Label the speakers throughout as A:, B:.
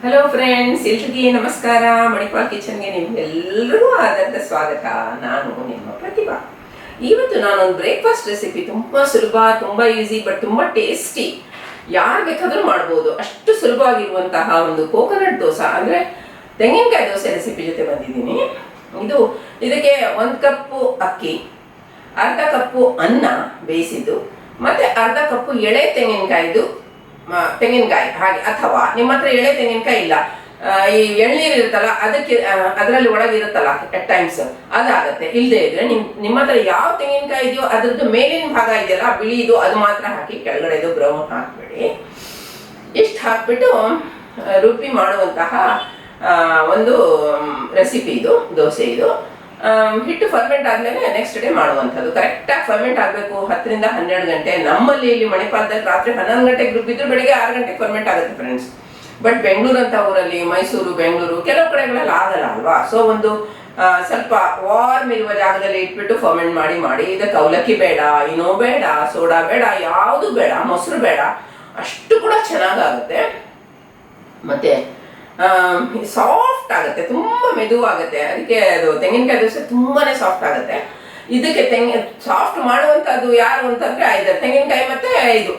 A: Hello friends, ಎಲ್ರಿಗೂ ನಮಸ್ಕಾರ. ಮಣಿಪಾಲ್ ಕಿಚನ್ಗೆ ನಿಮ್ಗೆಲ್ಲರಿಗೂ ಆದಂಥ ಸ್ವಾಗತ. ನಾನು ನಿಮ್ಮ ಪ್ರತಿಭಾ. ಇವತ್ತು ನಾನೊಂದು ಬ್ರೇಕ್ಫಾಸ್ಟ್ ರೆಸಿಪಿ, ತುಂಬ ಸುಲಭ, ತುಂಬ ಈಸಿ, ಬಟ್ ತುಂಬ ಟೇಸ್ಟಿ, ಯಾರು ಬೇಕಾದರೂ ಮಾಡ್ಬೋದು, ಅಷ್ಟು ಸುಲಭವಾಗಿರುವಂತಹ ಒಂದು ಕೋಕೋನಟ್ ದೋಸೆ ಅಂದರೆ ತೆಂಗಿನಕಾಯಿ ದೋಸೆ ರೆಸಿಪಿ ಜೊತೆ ಬಂದಿದ್ದೀನಿ. ಇದಕ್ಕೆ 1 ಕಪ್ಪು ಅಕ್ಕಿ, ಅರ್ಧ ಕಪ್ಪು ಅನ್ನ ಬೇಯಿಸಿದ್ದು, ಮತ್ತು ಅರ್ಧ ಕಪ್ಪು ಎಳೆ ತೆಂಗಿನಕಾಯಿ ಹಾಗೆ, ಅಥವಾ ನಿಮ್ಮ ಹತ್ರ ಎಳೆ ತೆಂಗಿನಕಾಯಿ ಇಲ್ಲ, ಈ ಎಳ್ನೀರು ಇರುತ್ತಲ್ಲ ಅದಕ್ಕೆ ಅದರಲ್ಲಿ ಒಳಗಿರುತ್ತಲ್ಲ ಎಟ್ ಟೈಮ್ಸ್ ಅದಾಗತ್ತೆ. ಇಲ್ಲದೆ ಇದ್ರೆ ನಿಮ್ಮ ಹತ್ರ ಯಾವ ತೆಂಗಿನಕಾಯಿ ಇದೆಯೋ ಅದ್ರದ್ದು ಮೇಲಿನ ಭಾಗ ಇದೆಯಲ್ಲ ಬಿಳಿದು, ಅದು ಮಾತ್ರ ಹಾಕಿ, ಕೆಳಗಡೆದು ಬ್ರೌನ್ ಹಾಕಬೇಡಿ. ಇಷ್ಟು ಹಾಕ್ಬಿಟ್ಟು ರುಬ್ಬಿ ಮಾಡುವಂತಹ ಒಂದು ರೆಸಿಪಿ ಇದು, ದೋಸೆ ಇದು. ಹಿಟ್ಟು ಫರ್ಮೆಂಟ್ ಆದ್ಮೇಲೆ ನೆಕ್ಸ್ಟ್ ಡೇ ಮಾಡುವಂಥದ್ದು. ಕರೆಕ್ಟಾಗಿ ಫರ್ಮೆಂಟ್ ಆಗಬೇಕು, 10 ರಿಂದ 12 ಗಂಟೆ. ನಮ್ಮಲ್ಲಿ ಇಲ್ಲಿ ಮಣಿಪಾಲದಲ್ಲಿ ರಾತ್ರಿ 11 ಗಂಟೆಗೆ ರುಬ್ಬಿದ್ರು ಬೆಳಿಗ್ಗೆ 6 ಗಂಟೆಗೆ ಫರ್ಮೆಂಟ್ ಆಗುತ್ತೆ ಫ್ರೆಂಡ್ಸ್. ಬಟ್ ಬೆಂಗಳೂರು ಅಂತ ಊರಲ್ಲಿ, ಮೈಸೂರು, ಬೆಂಗಳೂರು ಕೆಲವು ಕಡೆಗಳಲ್ಲಿ ಆಗಲ್ಲ ಅಲ್ವಾ. ಸೊ ಒಂದು ಸ್ವಲ್ಪ ವಾರ್ಮ್ ಇರುವ ಜಾಗದಲ್ಲಿ ಇಟ್ಬಿಟ್ಟು ಫರ್ಮೆಂಟ್ ಮಾಡಿ ಇದಕ್ಕೆ ಅವಲಕ್ಕಿ ಬೇಡ, ಇನೋ ಬೇಡ, ಸೋಡಾ ಬೇಡ, ಯಾವುದು ಬೇಡ, ಮೊಸರು ಬೇಡ, ಅಷ್ಟು ಕೂಡ ಚೆನ್ನಾಗಾಗುತ್ತೆ. ಮತ್ತೆ ಸಾಫ್ಟ್ ಆಗುತ್ತೆ, ತುಂಬ ಮೆದುವಾಗುತ್ತೆ. ಅದಕ್ಕೆ ಅದು ತೆಂಗಿನಕಾಯಿ ದೋಸೆ ತುಂಬಾನೇ ಸಾಫ್ಟ್ ಆಗುತ್ತೆ. ಇದಕ್ಕೆ ಸಾಫ್ಟ್ ಮಾಡುವಂಥದ್ದು ಯಾರು ಅಂತಂದ್ರೆ ತೆಂಗಿನಕಾಯಿ ಮತ್ತೆ ಇದು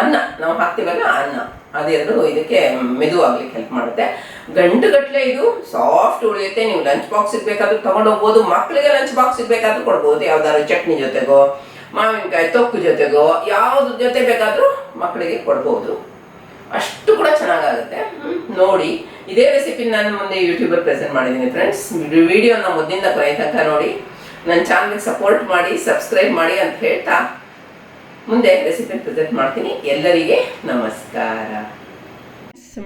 A: ಅನ್ನ ನಾವು ಹಾಕ್ತೀವಲ್ಲ ಅನ್ನ, ಅದೆರಡು ಇದಕ್ಕೆ ಮೆದುವಾಗ್ಲಿಕ್ಕೆ ಹೆಲ್ಪ್ ಮಾಡುತ್ತೆ. ಗಂಟುಗಟ್ಟಲೆ ಇದು ಸಾಫ್ಟ್ ಉಳಿಯುತ್ತೆ. ನೀವು ಲಂಚ್ ಬಾಕ್ಸ್ ಬೇಕಾದ್ರೂ ತಗೊಂಡು ಹೋಗ್ಬೋದು, ಮಕ್ಕಳಿಗೆ ಲಂಚ್ ಬಾಕ್ಸ್ ಬೇಕಾದ್ರೂ ಕೊಡ್ಬೋದು, ಯಾವ್ದಾದ್ರು ಚಟ್ನಿ ಜೊತೆಗೋ, ಮಾವಿನಕಾಯಿ ತೊಕ್ಕು ಜೊತೆಗೋ, ಯಾವ್ದು ಜೊತೆ ಬೇಕಾದ್ರೂ ಮಕ್ಕಳಿಗೆ ಕೊಡ್ಬೋದು. ಅಷ್ಟು ಕೂಡ ಚೆನ್ನಾಗಾಗುತ್ತೆ. ನೋಡಿ, ಇದೇ ರೆಸಿಪಿ ನಾನು ಮುಂದೆ ಯೂಟ್ಯೂಬಲ್ಲಿ ಪ್ರೆಸೆಂಟ್ ಮಾಡಿದ್ದೀನಿ ಫ್ರೆಂಡ್ಸ್. ವಿಡಿಯೋನ ಮೊದಲಿಂದ ಕೊನೆ ತನಕ ನೋಡಿ, ನನ್ನ ಚಾನಲ್ಗೆ ಸಪೋರ್ಟ್ ಮಾಡಿ, ಸಬ್ಸ್ಕ್ರೈಬ್ ಮಾಡಿ ಅಂತ ಹೇಳ್ತಾ ಮುಂದೆ ರೆಸಿಪಿ ಪ್ರೆಸೆಂಟ್ ಮಾಡ್ತೀನಿ. ಎಲ್ಲರಿಗೆ ನಮಸ್ಕಾರ.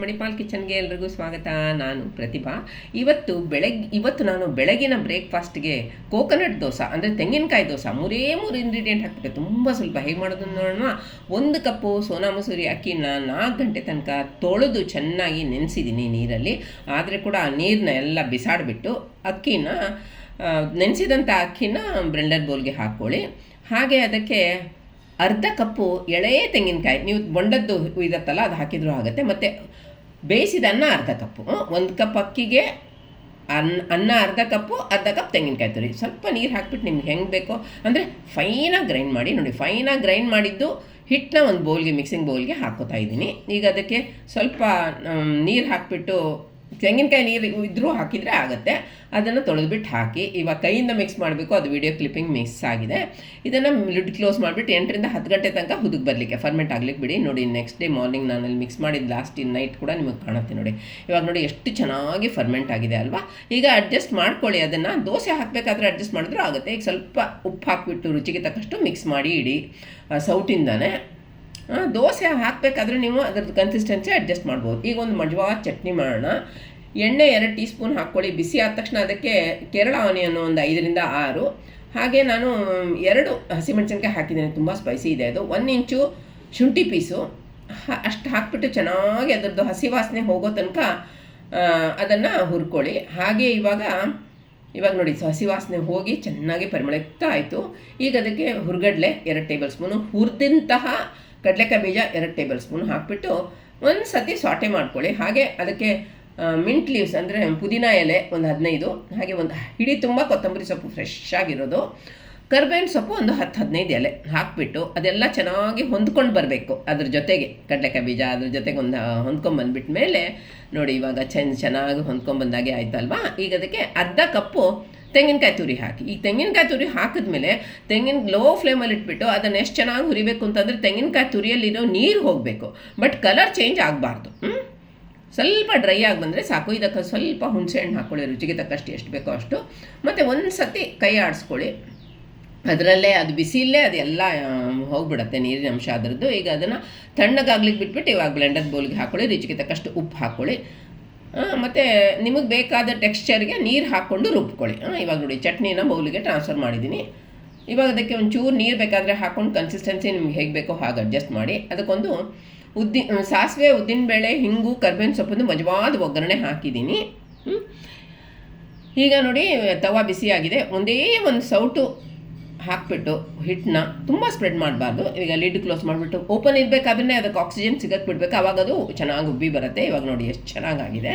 A: ಮಣಿಪಾಲ್ ಕಿಚನ್ಗೆ ಎಲ್ರಿಗೂ ಸ್ವಾಗತ. ನಾನು ಪ್ರತಿಭಾ. ಇವತ್ತು ನಾನು ಬೆಳಗಿನ ಬ್ರೇಕ್ಫಾಸ್ಟ್ಗೆ ಕೋಕೋನಟ್ ದೋಸೆ ಅಂದರೆ ತೆಂಗಿನಕಾಯಿ ದೋಸೆ 3 ಇಂಗ್ರೀಡಿಯೆಂಟ್ ಹಾಕ್ಬಿಟ್ಟೆ. ತುಂಬ ಸ್ವಲ್ಪ ಹೇಗೆ ಮಾಡೋದು ನೋಡೋಣ. 1 ಕಪ್ಪು ಸೋನಾ ಮಸೂರಿ ಅಕ್ಕಿನ 4 ಗಂಟೆ ತನಕ ತೊಳೆದು ಚೆನ್ನಾಗಿ ನೆನೆಸಿದ್ದೀನಿ ನೀರಲ್ಲಿ. ಆದರೆ ಕೂಡ ಆ ನೀರನ್ನ ಎಲ್ಲ ಬಿಸಾಡಿಬಿಟ್ಟು ನೆನೆಸಿದಂಥ ಅಕ್ಕಿನ ಬ್ಲೆಂಡರ್ ಬೌಲ್ಗೆ ಹಾಕ್ಕೊಳ್ಳಿ. ಹಾಗೆ ಅದಕ್ಕೆ ಅರ್ಧ ಕಪ್ಪು ಎಳೆಯ ತೆಂಗಿನಕಾಯಿ, ನೀವು ಬೊಂಡದ್ದು ಇರುತ್ತಲ್ಲ ಅದು ಹಾಕಿದರೂ ಆಗುತ್ತೆ. ಮತ್ತು ಬೇಯಿಸಿದ ಅನ್ನ ಅರ್ಧ ಕಪ್ಪು, 1 ಕಪ್ ಅಕ್ಕಿಗೆ ಅನ್ನ ಅರ್ಧ ಕಪ್ಪು, ಅರ್ಧ ಕಪ್ ತೆಂಗಿನಕಾಯಿ ತುರಿ, ಸ್ವಲ್ಪ ನೀರು ಹಾಕ್ಬಿಟ್ಟು ನಿಮ್ಗೆ ಹೆಂಗೆ ಬೇಕೋ ಅಂದರೆ ಫೈನಾಗಿ ಗ್ರೈಂಡ್ ಮಾಡಿ. ನೋಡಿ, ಫೈನಾಗಿ ಗ್ರೈಂಡ್ ಮಾಡಿದ್ದು ಹಿಟ್ಟನ್ನ ಒಂದು ಬೌಲ್ಗೆ, ಮಿಕ್ಸಿಂಗ್ ಬೌಲ್ಗೆ ಹಾಕೋತಾ ಇದ್ದೀನಿ. ಈಗ ಅದಕ್ಕೆ ಸ್ವಲ್ಪ ನೀರು ಹಾಕಿಬಿಟ್ಟು, ತೆಂಗಿನಕಾಯಿ ನೀರು ಇದ್ದರೂ ಹಾಕಿದರೆ ಆಗುತ್ತೆ. ಅದನ್ನು ತೊಳೆದ್ಬಿಟ್ಟು ಹಾಕಿ, ಇವಾಗ ಕೈಯಿಂದ ಮಿಕ್ಸ್ ಮಾಡಬೇಕು, ಅದು ವಿಡಿಯೋ ಕ್ಲಿಪ್ಪಿಂಗ್ ಮಿಕ್ಸ್ ಆಗಿದೆ. ಇದನ್ನು ಲಿಡ್ ಕ್ಲೋಸ್ ಮಾಡಿಬಿಟ್ಟು 8 ರಿಂದ 10 ಗಂಟೆ ತನಕ ಹುದುಗ್ ಬರಲಿಕ್ಕೆ, ಫರ್ಮೆಂಟ್ ಆಗ್ಲಿಕ್ಕೆ ಬಿಡಿ. ನೋಡಿ, ನೆಕ್ಸ್ಟ್ ಡೇ ಮಾರ್ನಿಂಗ್ ನಾನಲ್ಲಿ ಮಿಕ್ಸ್ ಮಾಡಿದ್ದು ಲಾಸ್ಟ್ ನೈಟ್ ಕೂಡ ನಿಮಗೆ ಕಾಣುತ್ತೆ. ನೋಡಿ, ಇವಾಗ ನೋಡಿ ಎಷ್ಟು ಚೆನ್ನಾಗಿ ಫರ್ಮೆಂಟ್ ಆಗಿದೆ ಅಲ್ವಾ. ಈಗ ಅಡ್ಜಸ್ಟ್ ಮಾಡ್ಕೊಳ್ಳಿ, ಅದನ್ನು ದೋಸೆ ಹಾಕಬೇಕಾದ್ರೆ ಅಡ್ಜಸ್ಟ್ ಮಾಡಿದ್ರೂ ಆಗುತ್ತೆ. ಈಗ ಸ್ವಲ್ಪ ಉಪ್ಪು ಹಾಕಿಬಿಟ್ಟು ರುಚಿಗೆ ತಕ್ಕಷ್ಟು ಮಿಕ್ಸ್ ಮಾಡಿ ಇಡಿ ಸೌಟಿಂದಾನೆ. ದೋಸೆ ಹಾಕಬೇಕಾದ್ರೆ ನೀವು ಅದರದ್ದು ಕನ್ಸಿಸ್ಟೆನ್ಸಿ ಅಡ್ಜಸ್ಟ್ ಮಾಡ್ಬೋದು. ಈಗ ಒಂದು ಮಜವಾದ ಚಟ್ನಿ ಮಾಡೋಣ. ಎಣ್ಣೆ 2 ಟೀ ಸ್ಪೂನ್ ಹಾಕ್ಕೊಳ್ಳಿ. ಬಿಸಿ ಆದ ತಕ್ಷಣ ಅದಕ್ಕೆ ಕೇರಳ ಆನಿಯನ್ನು ಒಂದು 5 ರಿಂದ 6, ಹಾಗೆ ನಾನು 2 ಹಸಿಮೆಣಸಿನ್ಕಾಯಿ ಹಾಕಿದ್ದೀನಿ, ತುಂಬ ಸ್ಪೈಸಿ ಇದೆ ಅದು. 1 ಇಂಚು ಶುಂಠಿ ಪೀಸು ಅಷ್ಟು ಹಾಕ್ಬಿಟ್ಟು ಚೆನ್ನಾಗಿ ಅದರದ್ದು ಹಸಿ ವಾಸನೆ ಹೋಗೋ ತನಕ ಅದನ್ನು ಹುರ್ಕೊಳ್ಳಿ. ಹಾಗೆ ಇವಾಗ ನೋಡಿ, ಹಸಿ ವಾಸನೆ ಹೋಗಿ ಚೆನ್ನಾಗಿ ಪರಿಮಳಯುಕ್ತ ಆಯಿತು. ಈಗ ಅದಕ್ಕೆ ಹುರ್ಗಡ್ಲೆ 2 ಟೇಬಲ್ ಸ್ಪೂನು, ಹುರಿದಂತಹ ಕಡಲೆಕಾಯಿ ಬೀಜ 2 ಟೇಬಲ್ ಸ್ಪೂನ್ ಹಾಕಿಬಿಟ್ಟು ಒಂದು ಸತಿ ಸಾಟೆ ಮಾಡ್ಕೊಳ್ಳಿ. ಹಾಗೆ ಅದಕ್ಕೆ ಮಿಂಟ್ ಲೀವ್ಸ್ ಅಂದರೆ ಪುದೀನ ಎಲೆ ಒಂದು 15, ಹಾಗೆ ಒಂದು ಹಿಡಿ ತುಂಬ ಕೊತ್ತಂಬರಿ ಸೊಪ್ಪು ಫ್ರೆಶ್ ಆಗಿರೋದು, ಕರ್ಬೇವಿನ ಸೊಪ್ಪು ಒಂದು 10-15 ಎಲೆ ಹಾಕಿಬಿಟ್ಟು ಅದೆಲ್ಲ ಚೆನ್ನಾಗಿ ಹೊಂದ್ಕೊಂಡು ಬರಬೇಕು. ಅದ್ರ ಜೊತೆಗೆ ಕಡಲೆಕಾಯಿ ಬೀಜ ಅದ್ರ ಜೊತೆಗೆ ಒಂದು ಹೊಂದ್ಕೊಂಡ್ಬಂದ್ಬಿಟ್ಟ ಮೇಲೆ ನೋಡಿ, ಇವಾಗ ಚೆನ್ನಾಗಿ ಹೊಂದ್ಕೊಂಡ್ಬಂದಾಗೆ ಆಯ್ತಲ್ವಾ. ಈಗ ಅದಕ್ಕೆ ಅರ್ಧ ಕಪ್ಪು ತೆಂಗಿನಕಾಯಿ ತುರಿ ಹಾಕಿ. ಈ ತೆಂಗಿನಕಾಯಿ ತುರಿ ಹಾಕಿದ್ಮೇಲೆ ಲೋ ಫ್ಲೇಮಲ್ಲಿ ಇಟ್ಬಿಟ್ಟು ಅದನ್ನು ಎಷ್ಟು ಚೆನ್ನಾಗಿ ಹುರಿಬೇಕು ಅಂತಂದರೆ ತೆಂಗಿನಕಾಯಿ ತುರಿಯಲ್ಲಿರೋ ನೀರು ಹೋಗಬೇಕು, ಬಟ್ ಕಲರ್ ಚೇಂಜ್ ಆಗಬಾರ್ದು. ಸ್ವಲ್ಪ ಡ್ರೈ ಆಗಿ ಬಂದರೆ ಸಾಕು. ಇದಕ್ಕೆ ಸ್ವಲ್ಪ ಹುಣಸೆಹಣ್ಣು ಹಾಕ್ಕೊಳ್ಳಿ, ರುಚಿಗೆ ತಕ್ಕಷ್ಟು ಎಷ್ಟು ಬೇಕೋ ಅಷ್ಟು. ಮತ್ತು ಒಂದು ಸತಿ ಕೈ ಆಡಿಸ್ಕೊಳ್ಳಿ, ಅದರಲ್ಲೇ ಅದು ಬಿಸಿಲೇ ಅದೆಲ್ಲ ಹೋಗ್ಬಿಡತ್ತೆ ನೀರಿನ ಅಂಶ ಅದರದ್ದು. ಈಗ ಅದನ್ನು ತಣ್ಣಗಾಗ್ಲಿಕ್ಕೆ ಬಿಟ್ಬಿಟ್ಟು ಇವಾಗ ಬ್ಲೆಂಡರ್ ಬೌಲ್ಗೆ ಹಾಕ್ಕೊಳ್ಳಿ, ರುಚಿಗೆ ತಕ್ಕಷ್ಟು ಉಪ್ಪು ಹಾಕ್ಕೊಳ್ಳಿ. ಮತ್ತು ನಿಮಗೆ ಬೇಕಾದ ಟೆಕ್ಸ್ಚರ್ಗೆ ನೀರು ಹಾಕ್ಕೊಂಡು ರುಬ್ಕೊಳ್ಳಿ. ಇವಾಗ ನೋಡಿ, ಚಟ್ನಿನ ಬೌಲಿಗೆ ಟ್ರಾನ್ಸ್ಫರ್ ಮಾಡಿದ್ದೀನಿ. ಇವಾಗ ಅದಕ್ಕೆ ಒಂಚೂರು ನೀರು ಬೇಕಾದರೆ ಹಾಕ್ಕೊಂಡು ಕನ್ಸಿಸ್ಟೆನ್ಸಿ ನಿಮ್ಗೆ ಹೇಗೆ ಬೇಕೋ ಹಾಗೆ ಅಡ್ಜಸ್ಟ್ ಮಾಡಿ. ಅದಕ್ಕೊಂದು ಸಾಸಿವೆ, ಉದ್ದಿನಬೇಳೆ, ಹಿಂಗು, ಕರ್ಬೇವಿನ ಸೊಪ್ಪನ್ನು ಮಜವಾದ ಒಗ್ಗರಣೆ ಹಾಕಿದ್ದೀನಿ. ಈಗ ನೋಡಿ, ತವಾ ಬಿಸಿಯಾಗಿದೆ. ಒಂದೇ ಒಂದು ಸೌಟು ಹಾಕಿಬಿಟ್ಟು ಹಿಟ್ಟನ್ನ ತುಂಬ ಸ್ಪ್ರೆಡ್ ಮಾಡಬಾರ್ದು. ಈಗ ಲಿಡ್ ಕ್ಲೋಸ್ ಮಾಡಿಬಿಟ್ಟು ಓಪನ್ ಇರಬೇಕಾದ್ರೆ ಅದಕ್ಕೆ ಆಕ್ಸಿಜನ್ ಸಿಗಕ್ಕೆ ಬಿಡಬೇಕು, ಆವಾಗ ಅದು ಚೆನ್ನಾಗಿ ಉಬ್ಬಿ ಬರುತ್ತೆ. ಇವಾಗ ನೋಡಿ ಎಷ್ಟು ಚೆನ್ನಾಗಾಗಿದೆ.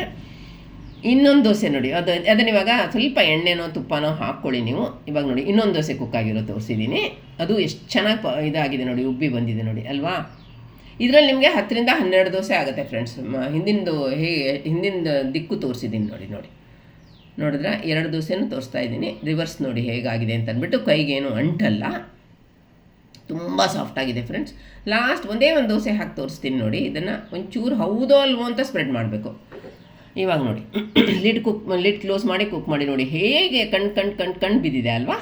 A: ಇನ್ನೊಂದು ದೋಸೆ ನೋಡಿ, ಅದನ್ನ ಇವಾಗ ಸ್ವಲ್ಪ ಎಣ್ಣೆನೋ ತುಪ್ಪನೋ ಹಾಕ್ಕೊಳ್ಳಿ ನೀವು. ಇವಾಗ ನೋಡಿ ಇನ್ನೊಂದು ದೋಸೆ ಕುಕ್ಕಾಗಿರೋ ತೋರಿಸಿದ್ದೀನಿ, ಅದು ಎಷ್ಟು ಚೆನ್ನಾಗಿ ಇದಾಗಿದೆ ನೋಡಿ, ಉಬ್ಬಿ ಬಂದಿದೆ ನೋಡಿ ಅಲ್ವಾ. ಇದರಲ್ಲಿ ನಿಮಗೆ 10ರಿಂದ 12 ದೋಸೆ ಆಗುತ್ತೆ ಫ್ರೆಂಡ್ಸ್. ಹಿಂದಿನ ದಿಕ್ಕು ತೋರಿಸಿದ್ದೀನಿ ನೋಡಿ. ನೋಡಿದ್ರೆ 2 ದೋಸೆನೂ ತೋರಿಸ್ತಾ ಇದ್ದೀನಿ. ರಿವರ್ಸ್ ನೋಡಿ ಹೇಗಾಗಿದೆ ಅಂತ ಅಂದ್ಬಿಟ್ಟು, ಕೈಗೇನು ಅಂಟಲ್ಲ, ತುಂಬ ಸಾಫ್ಟಾಗಿದೆ ಫ್ರೆಂಡ್ಸ್. ಲಾಸ್ಟ್ ಒಂದೇ ಒಂದು ದೋಸೆ ಹಾಕಿ ತೋರಿಸ್ತೀನಿ ನೋಡಿ. ಇದನ್ನು ಒಂಚೂರು ಹೌದೋ ಅಲ್ವೋ ಅಂತ ಸ್ಪ್ರೆಡ್ ಮಾಡಬೇಕು. ಇವಾಗ ನೋಡಿ ಲಿಡ್ ಕ್ಲೋಸ್ ಮಾಡಿ ಕುಕ್ ಮಾಡಿ ನೋಡಿ ಹೇಗೆ ಕಣ್ ಬಿದ್ದಿದೆ ಅಲ್ವಾ.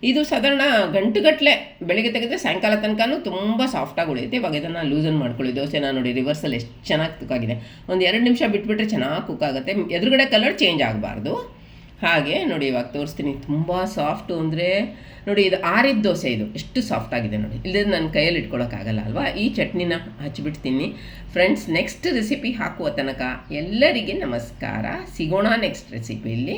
A: ಇದು ಸಾಧಾರಣ ಗಂಟುಗಟ್ಟಲೆ ಬೆಳಗ್ಗೆ ತೆಗೆದ್ರೆ ಸಾಯಂಕಾಲ ತನಕನೂ ತುಂಬ ಸಾಫ್ಟಾಗಿ ಉಳಿಯುತ್ತೆ. ಇವಾಗ ಇದನ್ನು ಲೂಸನ್ ಮಾಡ್ಕೊಳ್ಳಿ. ದೋಸೆನ ನೋಡಿ ರಿವರ್ಸಲ್ಲಿ ಎಷ್ಟು ಚೆನ್ನಾಗಿ ಕುಕ್ಕಾಗಿದೆ. ಒಂದು 2 ನಿಮಿಷ ಬಿಟ್ಬಿಟ್ರೆ ಚೆನ್ನಾಗಿ ಕುಕ್ಕಾಗುತ್ತೆ. ಎದುರುಗಡೆ ಕಲರ್ ಚೇಂಜ್ ಆಗಬಾರ್ದು. ಹಾಗೆ ನೋಡಿ ಇವಾಗ ತೋರಿಸ್ತೀನಿ. ತುಂಬ ಸಾಫ್ಟು ಅಂದರೆ ನೋಡಿ, ಇದು ಆರಿದ ದೋಸೆ, ಇದು ಎಷ್ಟು ಸಾಫ್ಟಾಗಿದೆ ನೋಡಿ. ಇಲ್ಲದೆ ನನ್ನ ಕೈಯಲ್ಲಿ ಇಟ್ಕೊಳ್ಳೋಕ್ಕಾಗಲ್ಲ ಅಲ್ವಾ. ಈ ಚಟ್ನಿನ ಹಚ್ಚಿಬಿಡ್ತೀನಿ ಫ್ರೆಂಡ್ಸ್. ನೆಕ್ಸ್ಟ್ ರೆಸಿಪಿ ಹಾಕುವ ತನಕ ಎಲ್ಲರಿಗೆ ನಮಸ್ಕಾರ. ಸಿಗೋಣ ನೆಕ್ಸ್ಟ್ ರೆಸಿಪಿಯಲ್ಲಿ.